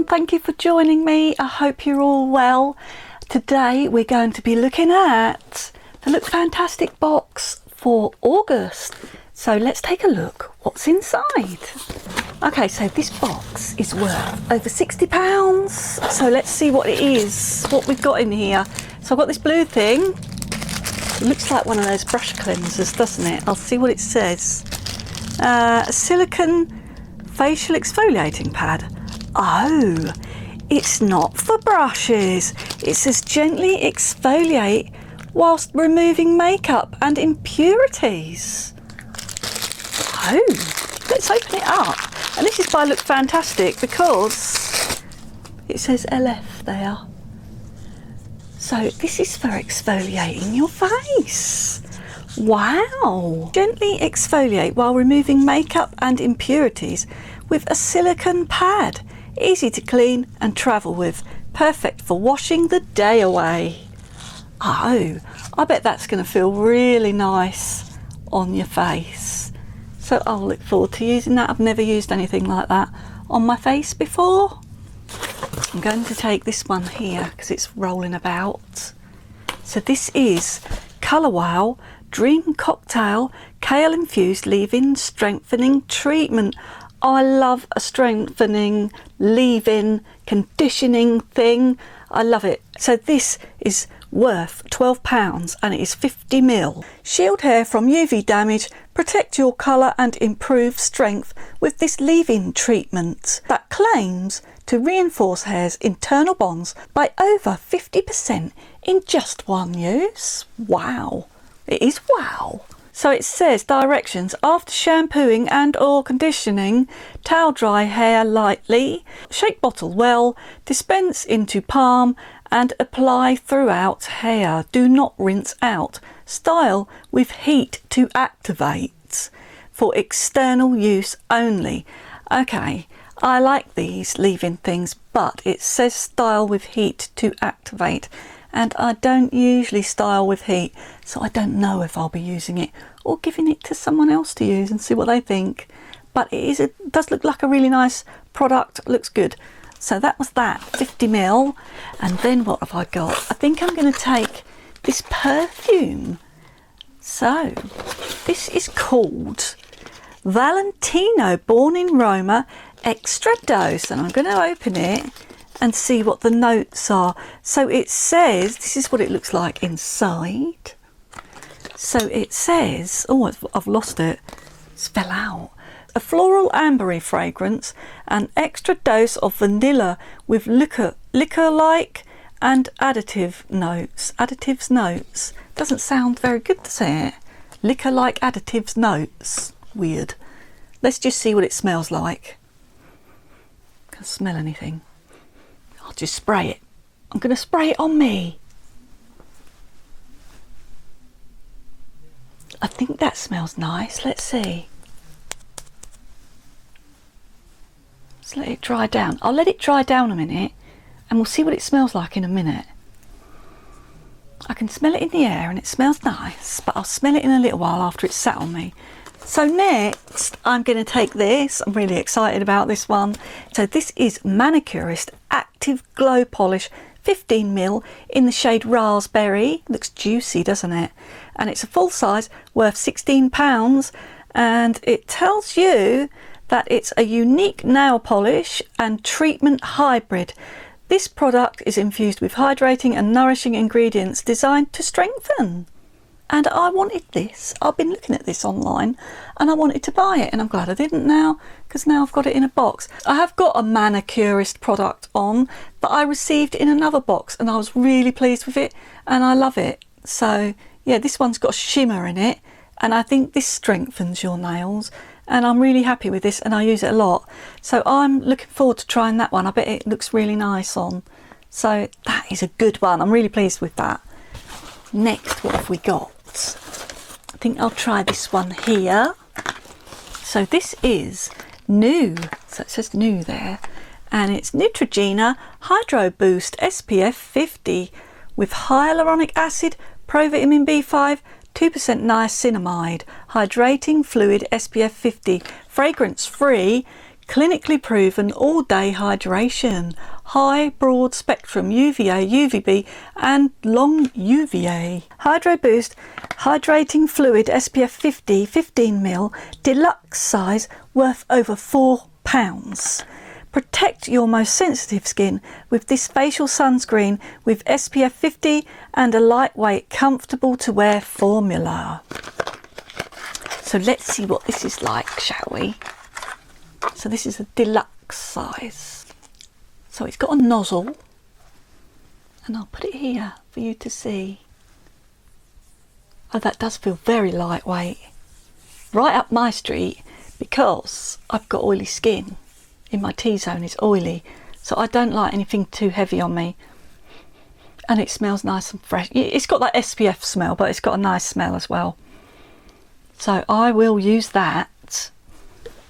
thank you for joining me. I hope you're all well. Today we're going to be looking at the Lookfantastic box for August. So let's take a look what's inside. Okay, so this box is worth over £60. So let's see what it is, what we've got in here. So I've got this blue thing. It looks like one of those brush cleansers, doesn't it? I'll see what it says. A silicone facial exfoliating pad. Oh, it's not for brushes. It says gently exfoliate whilst removing makeup and impurities. Oh, let's open it up. And this is by Lookfantastic because it says LF there. So this is for exfoliating your face. Wow! Gently exfoliate while removing makeup and impurities with a silicone pad. Easy to clean and travel with. Perfect for washing the day away. Oh, I bet that's going to feel really nice on your face. So I'll look forward to using that. I've never used anything like that on my face before. I'm going to take this one here because it's rolling about. So this is Colour Wow Dream Cocktail Kale Infused Leave-In Strengthening Treatment. I love a strengthening, leave-in, conditioning thing. I love it. So this is worth £12 and it is 50ml. Shield hair from UV damage, protect your colour and improve strength with this leave-in treatment that claims to reinforce hair's internal bonds by over 50% in just one use. Wow. It is wow. So it says directions: after shampooing and or conditioning, towel dry hair lightly, shake bottle well, dispense into palm and apply throughout hair. Do not rinse out. Style with heat to activate. For external use only. Okay, I like these leave-in things, but it says style with heat to activate. And I don't usually style with heat, so I don't know if I'll be using it or giving it to someone else to use and see what they think. But it does look like a really nice product, looks good. So that was that, 50ml. And then what have I got? I think I'm going to take this perfume. So this is called Valentino Born in Roma Extra Dose, and I'm going to open it and see what the notes are. So it says, this is what it looks like inside. So it says, oh, I've lost it. It's fell out. A floral ambery fragrance, an extra dose of vanilla with liquor-like and additives notes. Doesn't sound very good, does it? Liquor-like additives notes. Weird. Let's just see what it smells like. Can't smell anything. I'll just spray it. I'm going to spray it on me. I think that smells nice. Let's see. Let's let it dry down. I'll let it dry down a minute and we'll see what it smells like in a minute. I can smell it in the air and it smells nice, but I'll smell it in a little while after it's sat on me. So next, I'm going to take this. I'm really excited about this one. So this is Manicurist Active Glow Polish 15ml in the shade Raspberry. Looks juicy, doesn't it? And it's a full size, worth £16. And it tells you that it's a unique nail polish and treatment hybrid. This product is infused with hydrating and nourishing ingredients designed to strengthen. And I wanted this. I've been looking at this online and I wanted to buy it, and I'm glad I didn't now, because now I've got it in a box. I have got a Manicurist product on that I received in another box and I was really pleased with it and I love it. So yeah, this one's got a shimmer in it and I think this strengthens your nails, and I'm really happy with this and I use it a lot. So I'm looking forward to trying that one. I bet it looks really nice on. So that is a good one. I'm really pleased with that. Next, what have we got? I think I'll try this one here. So this is new. So it says new there. And it's Neutrogena Hydro Boost SPF 50 with hyaluronic acid, provitamin B5, 2% niacinamide, hydrating fluid SPF 50, fragrance free, Clinically proven all-day hydration, high broad spectrum UVA, UVB and long UVA. Hydro Boost hydrating fluid SPF 50 15ml deluxe size worth over £4. Protect your most sensitive skin with this facial sunscreen with SPF 50 and a lightweight, comfortable to wear formula. So let's see what this is like, shall we? So this is a deluxe size. So it's got a nozzle, and I'll put it here for you to see. Oh, that does feel very lightweight. Right up my street, because I've got oily skin. In my T-zone is oily, so I don't like anything too heavy on me. And it smells nice and fresh. It's got that SPF smell, but it's got a nice smell as well. So I will use that.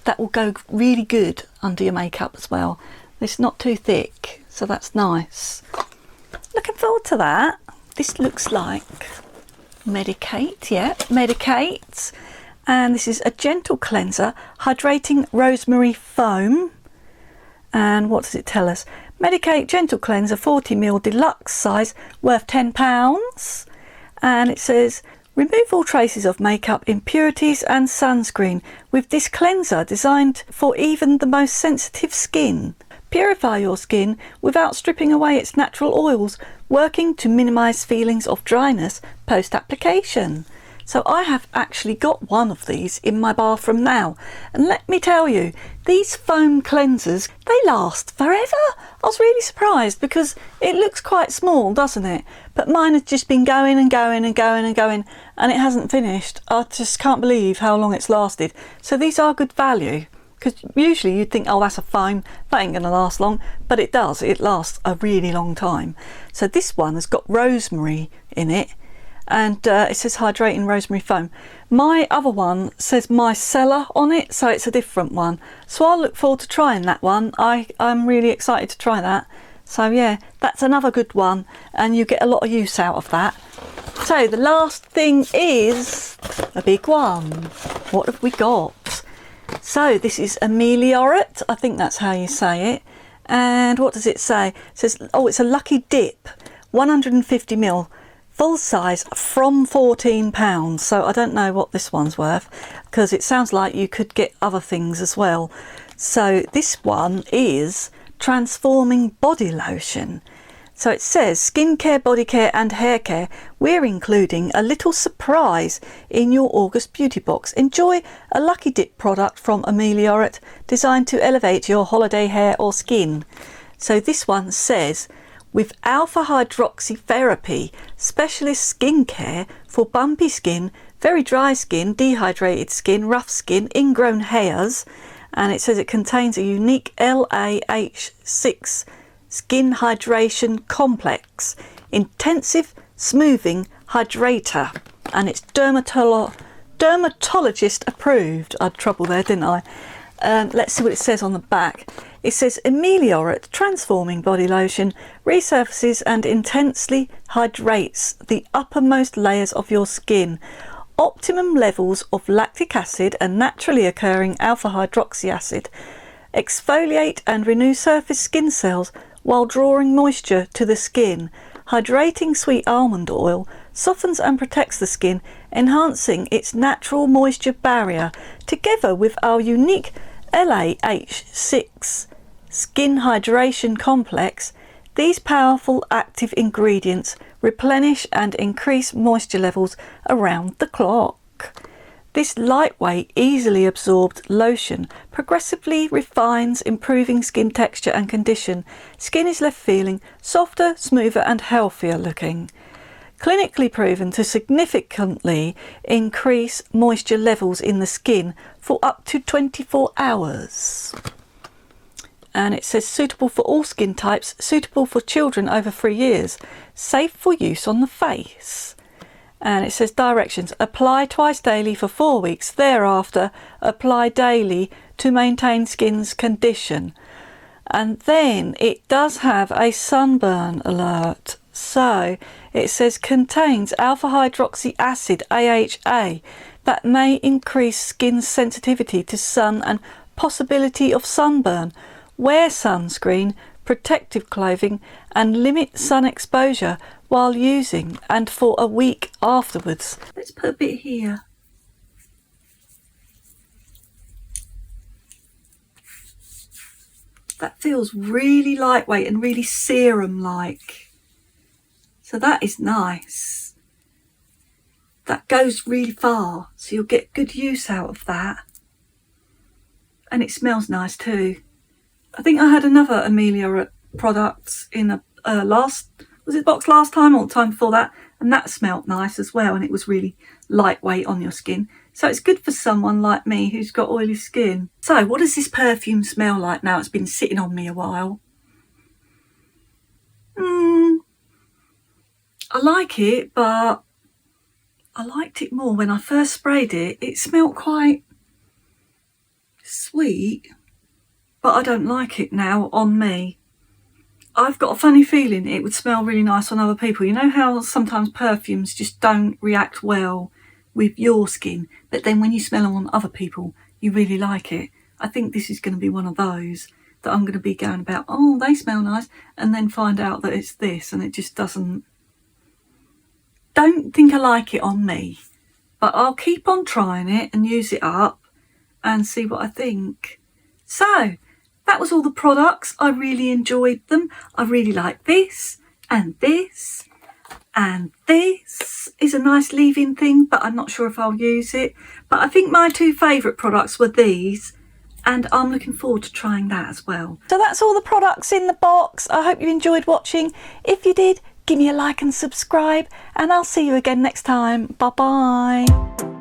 That will go really good under your makeup as well. It's not too thick, so that's nice. Looking forward to that. This looks like Medicate, yeah, Medicate. And this is a gentle cleanser, hydrating rosemary foam. And what does it tell us? Medicate gentle cleanser 40ml deluxe size worth £10. And it says, remove all traces of makeup, impurities and sunscreen with this cleanser designed for even the most sensitive skin. Purify your skin without stripping away its natural oils, working to minimise feelings of dryness post-application. So I have actually got one of these in my bathroom now, and let me tell you, these foam cleansers, they last forever. I was really surprised because it looks quite small, doesn't it? But mine has just been going and going and going and going, and it hasn't finished. I just can't believe how long it's lasted. So these are good value, because usually you'd think, oh, that's a foam, that ain't going to last long, but it does. It lasts a really long time. So this one has got rosemary in it, and it says hydrating rosemary foam. My other one says micellar on it, so it's a different one. So I'll look forward to trying that one. I'm really excited to try that. So yeah, that's another good one, and you get a lot of use out of that. So the last thing is a big one. What have we got? So this is Ameliorate, I think that's how you say it. And what does it say? It says, oh, it's a Lucky Dip, 150ml. Full size from £14, so I don't know what this one's worth, because it sounds like you could get other things as well. So this one is Transforming Body Lotion. So it says skincare, body care and hair care. We're including a little surprise in your August beauty box. Enjoy a Lucky Dip product from Ameliorate designed to elevate your holiday hair or skin. So this one says, with alpha hydroxy therapy, specialist skincare for bumpy skin, very dry skin, dehydrated skin, rough skin, ingrown hairs. And it says it contains a unique LAH6 skin hydration complex, intensive smoothing hydrator. And it's dermatologist approved. I had trouble there, didn't I? Let's see what it says on the back. It says Ameliorate Transforming Body Lotion resurfaces and intensely hydrates the uppermost layers of your skin. Optimum levels of lactic acid and naturally occurring alpha hydroxy acid exfoliate and renew surface skin cells while drawing moisture to the skin. Hydrating sweet almond oil softens and protects the skin, enhancing its natural moisture barrier. Together with our unique LAH6 skin hydration complex, these powerful active ingredients replenish and increase moisture levels around the clock. This lightweight, easily absorbed lotion progressively refines, improving skin texture and condition. Skin is left feeling softer, smoother and healthier looking. Clinically proven to significantly increase moisture levels in the skin for up to 24 hours. And it says suitable for all skin types, suitable for children over 3 years, safe for use on the face. And it says directions: apply twice daily for 4 weeks, thereafter apply daily to maintain skin's condition. And then it does have a sunburn alert. So it says contains alpha hydroxy acid, AHA, that may increase skin sensitivity to sun and possibility of sunburn. Wear sunscreen, protective clothing and limit sun exposure while using and for a week afterwards. Let's put a bit here. That feels really lightweight and really serum-like. So that is nice. That goes really far, so you'll get good use out of that. And it smells nice too. I think I had another Amelia product in a box last time or the time before that, and that smelled nice as well, and it was really lightweight on your skin. So it's good for someone like me who's got oily skin. So what does this perfume smell like now it's been sitting on me a while? I like it, but I liked it more when I first sprayed it. It smelled quite sweet, but I don't like it now on me. I've got a funny feeling it would smell really nice on other people. You know how sometimes perfumes just don't react well with your skin, but then when you smell them on other people, you really like it. I think this is going to be one of those that I'm going to be going about, oh, they smell nice, and then find out that it's this, and it just don't think I like it on me. But I'll keep on trying it and use it up and see what I think. So that was all the products. I really enjoyed them. I really like this and this. And this is a nice leave-in thing, but I'm not sure if I'll use it. But I think my two favourite products were these, and I'm looking forward to trying that as well. So that's all the products in the box. I hope you enjoyed watching. If you did, give me a like and subscribe, and I'll see you again next time. Bye-bye.